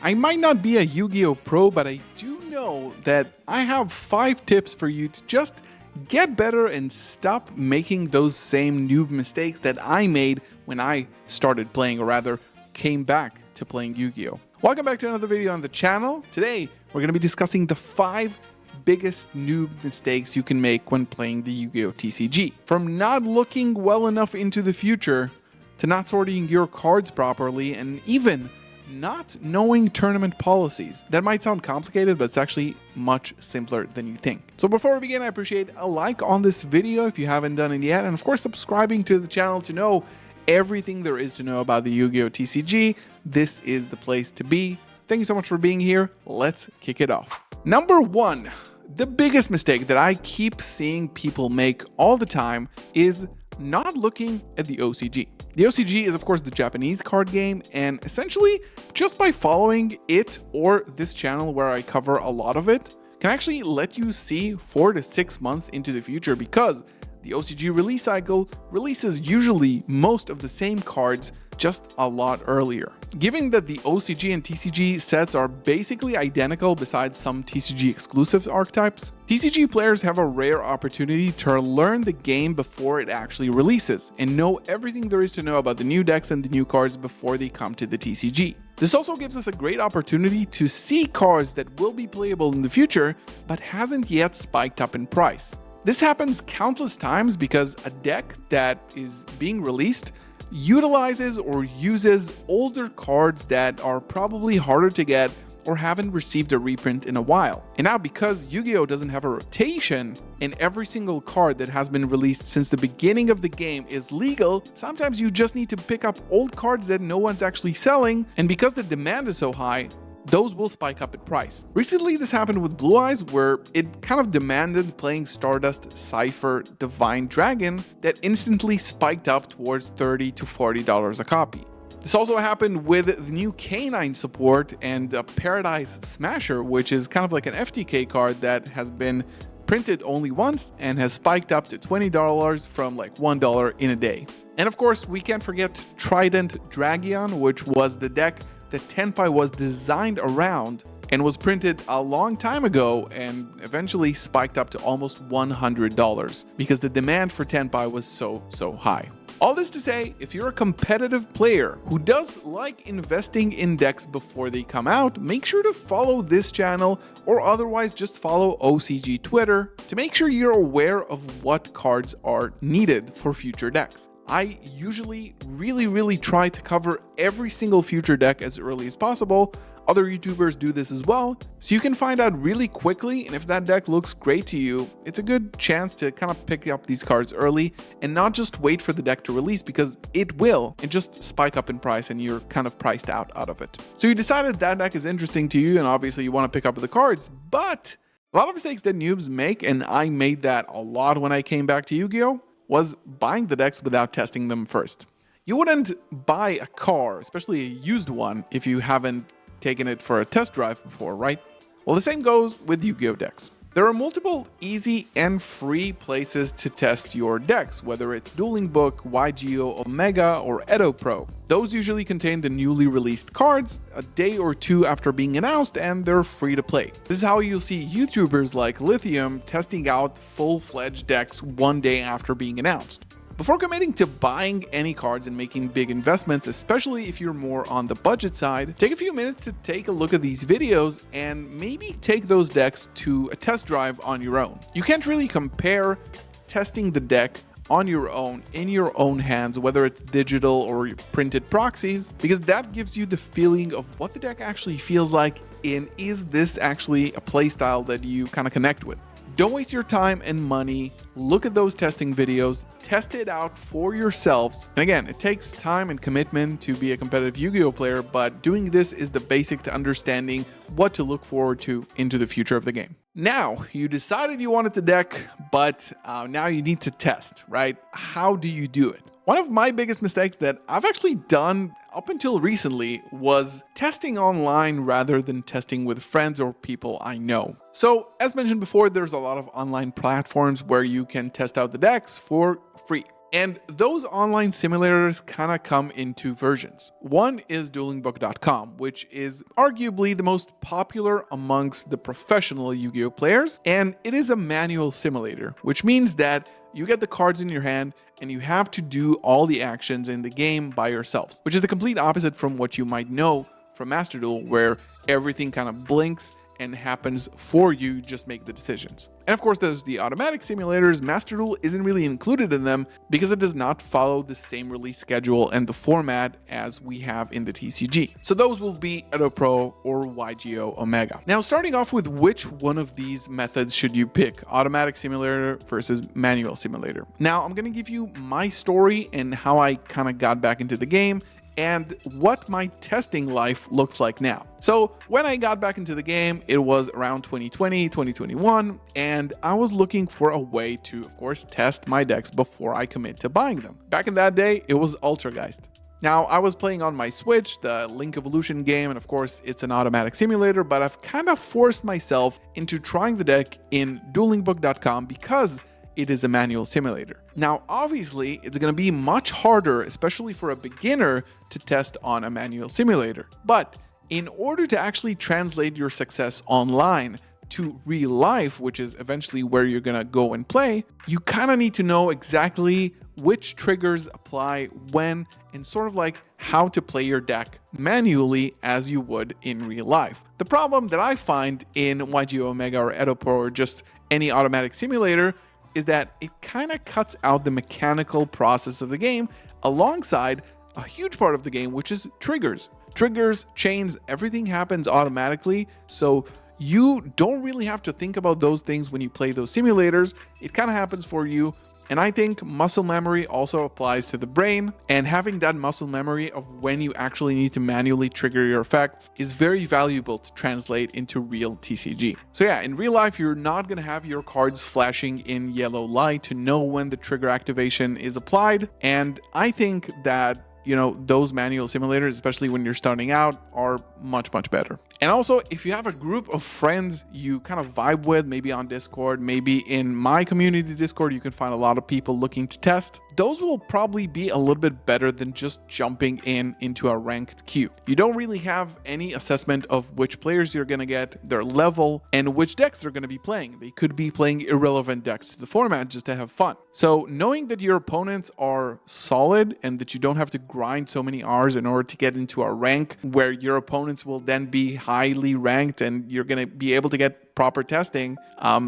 I might not be a Yu-Gi-Oh! Pro, but I do know that I have 5 tips for you to just get better and stop making those same noob mistakes that I made when I started playing, or rather, came back to playing Yu-Gi-Oh! Welcome back to another video on the channel. Today, we're going to be discussing the 5 biggest noob mistakes you can make when playing the Yu-Gi-Oh! TCG. From not looking well enough into the future, to not sorting your cards properly, and even not knowing tournament policies. That might sound complicated, but it's actually much simpler than you think. So before we begin, I appreciate a like on this video if you haven't done it yet, and of course subscribing to the channel to know everything there is to know about the Yu-Gi-Oh! TCG. This is the place to be. Thank you so much for being here. Let's kick it off. Number 1, the biggest mistake that I keep seeing people make all the time is not looking at the OCG. The OCG is of course the Japanese card game, and essentially just by following it or this channel where I cover a lot of it can actually let you see 4 to 6 months into the future, because the OCG release cycle releases usually most of the same cards just a lot earlier. Given that the OCG and TCG sets are basically identical besides some TCG exclusive archetypes, TCG players have a rare opportunity to learn the game before it actually releases and know everything there is to know about the new decks and the new cards before they come to the TCG. This also gives us a great opportunity to see cards that will be playable in the future but hasn't yet spiked up in price. This happens countless times because a deck that is being released utilizes or uses older cards that are probably harder to get or haven't received a reprint in a while. And now, because Yu-Gi-Oh! Doesn't have a rotation and every single card that has been released since the beginning of the game is legal, sometimes you just need to pick up old cards that no one's actually selling, and because the demand is so high, those will spike up in price. Recently, this happened with Blue Eyes, where it kind of demanded playing Stardust Cypher Divine Dragon that instantly spiked up towards $30 to $40 a copy. This also happened with the new K9 support and Paradise Smasher, which is kind of like an FTK card that has been printed only once and has spiked up to $20 from like $1 in a day. And of course, we can't forget Trident Dragion, which was the deck that Tenpai was designed around and was printed a long time ago and eventually spiked up to almost $100 because the demand for Tenpai was so high. All this to say, if you're a competitive player who does like investing in decks before they come out, make sure to follow this channel, or otherwise just follow OCG Twitter to make sure you're aware of what cards are needed for future decks. I usually really try to cover every single future deck as early as possible. Other YouTubers do this as well, so you can find out really quickly, and if that deck looks great to you, it's a good chance to kind of pick up these cards early and not just wait for the deck to release, because it will, and just spike up in price and you're kind of priced out of it. So you decided that deck is interesting to you and obviously you want to pick up the cards, but a lot of mistakes that noobs make, and I made that a lot when I came back to Yu-Gi-Oh!, was buying the decks without testing them first. You wouldn't buy a car, especially a used one, if you haven't taken it for a test drive before, right? Well, the same goes with Yu-Gi-Oh! Decks. There are multiple easy and free places to test your decks, whether it's Dueling Book, YGO Omega, or Edo Pro. Those usually contain the newly released cards a day or two after being announced, and they're free to play. This is how you'll see YouTubers like Lithium testing out full-fledged decks one day after being announced. Before committing to buying any cards and making big investments, especially if you're more on the budget side, take a few minutes to take a look at these videos and maybe take those decks to a test drive on your own. You can't really compare testing the deck on your own, in your own hands, whether it's digital or printed proxies, because that gives you the feeling of what the deck actually feels like, and is this actually a playstyle that you kind of connect with. Don't waste your time and money. Look at those testing videos, test it out for yourselves. And again, it takes time and commitment to be a competitive Yu-Gi-Oh! Player, but doing this is the basic to understanding what to look forward to into the future of the game. Now, you decided you wanted the deck, but now you need to test, right? How do you do it? One of my biggest mistakes that I've actually done up until recently was testing online rather than testing with friends or people I know. So, as mentioned before, there's a lot of online platforms where you can test out the decks for free. And those online simulators kind of come in two versions. One is duelingbook.com, which is arguably the most popular amongst the professional Yu-Gi-Oh players, and it is a manual simulator, which means that you get the cards in your hand and you have to do all the actions in the game by yourselves, which is the complete opposite from what you might know from Master Duel, where everything kind of blinks and happens for you, just make the decisions. And of course, there's the automatic simulators. Master Duel isn't really included in them because it does not follow the same release schedule and the format as we have in the TCG. So those will be Edo Pro or YGO Omega. Now, starting off with which one of these methods should you pick? Automatic simulator versus manual simulator. Now, I'm gonna give you my story and how I kind of got back into the game and what my testing life looks like now. So when I got back into the game, it was around 2020, 2021, and I was looking for a way to, of course, test my decks before I commit to buying them. Back in that day, it was Ultrageist. Now, I was playing on my Switch, the Link Evolution game, and of course, it's an automatic simulator, but I've kind of forced myself into trying the deck in duelingbook.com because it is a manual simulator. Now, obviously, it's going to be much harder, especially for a beginner, to test on a manual simulator. But in order to actually translate your success online to real life, which is eventually where you're going to go and play, you kind of need to know exactly which triggers apply when and sort of like how to play your deck manually as you would in real life. The problem that I find in YGO Omega or Edo Pro or just any automatic simulator is that it kind of cuts out the mechanical process of the game alongside a huge part of the game, which is triggers. Triggers, chains, everything happens automatically, so you don't really have to think about those things when you play those simulators. It kind of happens for you. And I think muscle memory also applies to the brain, and having that muscle memory of when you actually need to manually trigger your effects is very valuable to translate into real TCG. So yeah, in real life, you're not going to have your cards flashing in yellow light to know when the trigger activation is applied. And I think that, you know, those manual simulators, especially when you're starting out, are much better. And also, if you have a group of friends you kind of vibe with, maybe on Discord, maybe in my community Discord, you can find a lot of people looking to test. Those will probably be a little bit better than just jumping into a ranked queue. You don't really have any assessment of which players you're going to get, their level, and which decks they're going to be playing. They could be playing irrelevant decks to the format just to have fun. So knowing that your opponents are solid and that you don't have to grind so many hours in order to get into a rank where your opponents will then be highly ranked and you're going to be able to get proper testing.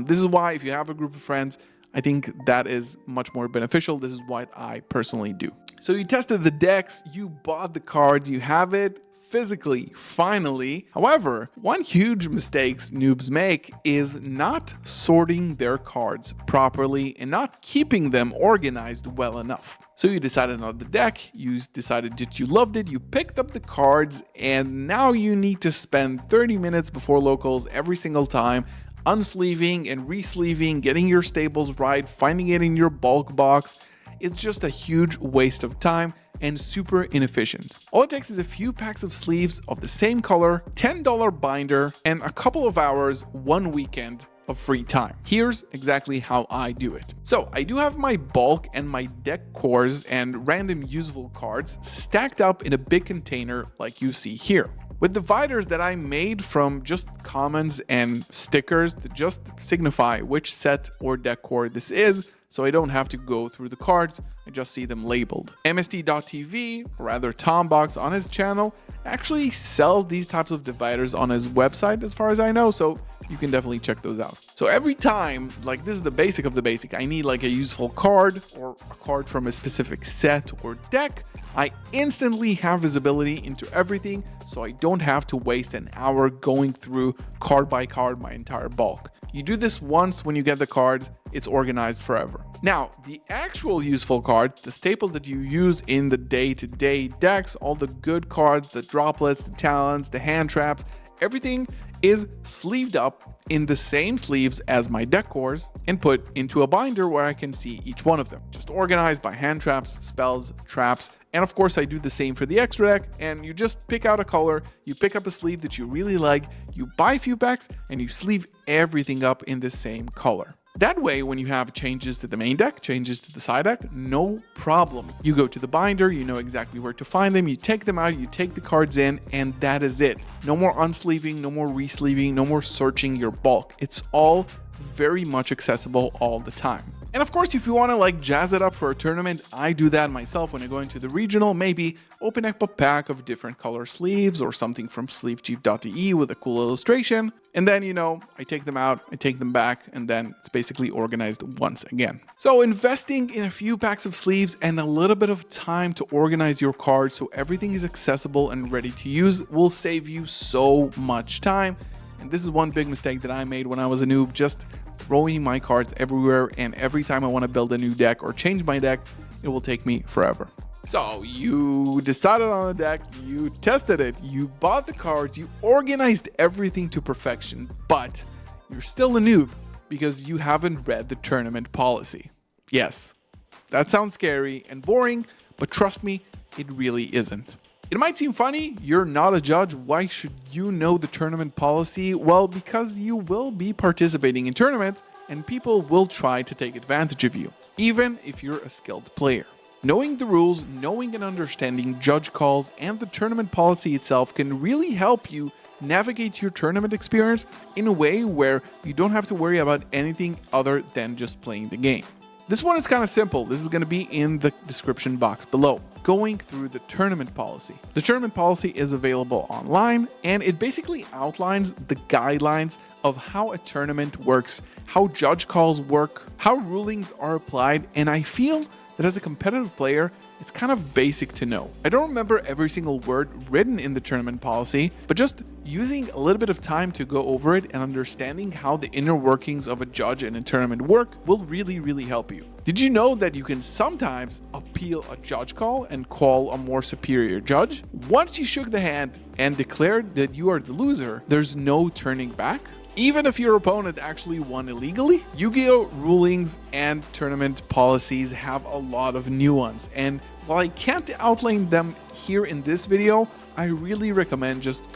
This is why if you have a group of friends, I think that is much more beneficial. This is what I personally do. So you tested the decks, you bought the cards, you have it physically, finally. However, one huge mistake noobs make is not sorting their cards properly and not keeping them organized well enough. So you decided on the deck, you decided that you loved it, you picked up the cards, and now you need to spend 30 minutes before locals every single time unsleeving and resleeving, getting your stables right, finding it in your bulk box. It's just a huge waste of time and super inefficient. All it takes is a few packs of sleeves of the same color, $10 binder, and a couple of hours one weekend of free time. Here's exactly how I do it. So I do have my bulk and my deck cores and random usable cards stacked up in a big container like you see here, with dividers that I made from just commons and stickers that just signify which set or deck core this is, so I don't have to go through the cards, I just see them labeled. MST.TV, or rather Tombox on his channel, actually sells these types of dividers on his website as far as I know, so you can definitely check those out. So every time, like this is the basic of the basic, I need like a useful card or a card from a specific set or deck, I instantly have visibility into everything, so I don't have to waste an hour going through card by card my entire bulk. You do this once when you get the cards, it's organized forever. Now, the actual useful cards, the staples that you use in the day-to-day decks, all the good cards, the droplets, the talents, the hand traps, everything is sleeved up in the same sleeves as my deck cores and put into a binder where I can see each one of them. Just organized by hand traps, spells, traps, and of course I do the same for the extra deck, and you just pick out a color, you pick up a sleeve that you really like, you buy a few packs, and you sleeve everything up in the same color. That way, when you have changes to the main deck, changes to the side deck, no problem. You go to the binder, you know exactly where to find them, you take them out, you take the cards in, and that is it. No more unsleeving, no more resleeving, no more searching your bulk. It's all very much accessible all the time. And of course, if you want to like jazz it up for a tournament, I do that myself when I go into the regional. Maybe open up a pack of different color sleeves or something from sleevechief.de with a cool illustration. And then, you know, I take them out, I take them back, and then it's basically organized once again. So investing in a few packs of sleeves and a little bit of time to organize your cards so everything is accessible and ready to use will save you so much time. And this is one big mistake that I made when I was a noob, just throwing my cards everywhere, and every time I want to build a new deck or change my deck, it will take me forever. So you decided on a deck, you tested it, you bought the cards, you organized everything to perfection, but you're still a noob because you haven't read the tournament policy. Yes, that sounds scary and boring, but trust me, it really isn't. It might seem funny, you're not a judge, why should you know the tournament policy? Well, because you will be participating in tournaments and people will try to take advantage of you, even if you're a skilled player. Knowing the rules, knowing and understanding judge calls and the tournament policy itself can really help you navigate your tournament experience in a way where you don't have to worry about anything other than just playing the game. This one is kind of simple. This is going to be in the description box below. Going through the tournament policy. The tournament policy is available online, and it basically outlines the guidelines of how a tournament works, how judge calls work, how rulings are applied, and I feel that as a competitive player, it's kind of basic to know. I don't remember every single word written in the tournament policy, but just using a little bit of time to go over it and understanding how the inner workings of a judge in a tournament work will really help you. Did you know that you can sometimes appeal a judge call and call a more superior judge? Once you shook the hand and declared that you are the loser, there's no turning back. Even if your opponent actually won illegally, Yu-Gi-Oh! Rulings and tournament policies have a lot of nuance, and while I can't outline them here in this video, I really recommend just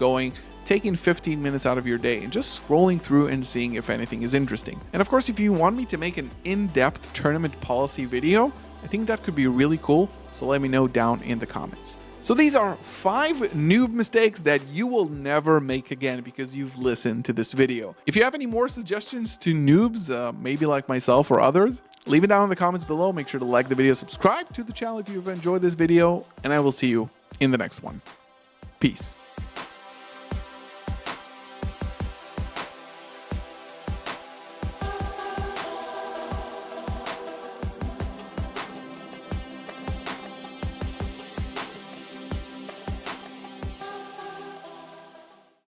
taking 15 minutes out of your day and just scrolling through and seeing if anything is interesting. And of course, if you want me to make an in-depth tournament policy video, I think that could be really cool, so let me know down in the comments. So these are 5 noob mistakes that you will never make again because you've listened to this video. If you have any more suggestions to noobs, maybe like myself or others, leave it down in the comments below. Make sure to like the video, subscribe to the channel if you've enjoyed this video, and I will see you in the next one. Peace.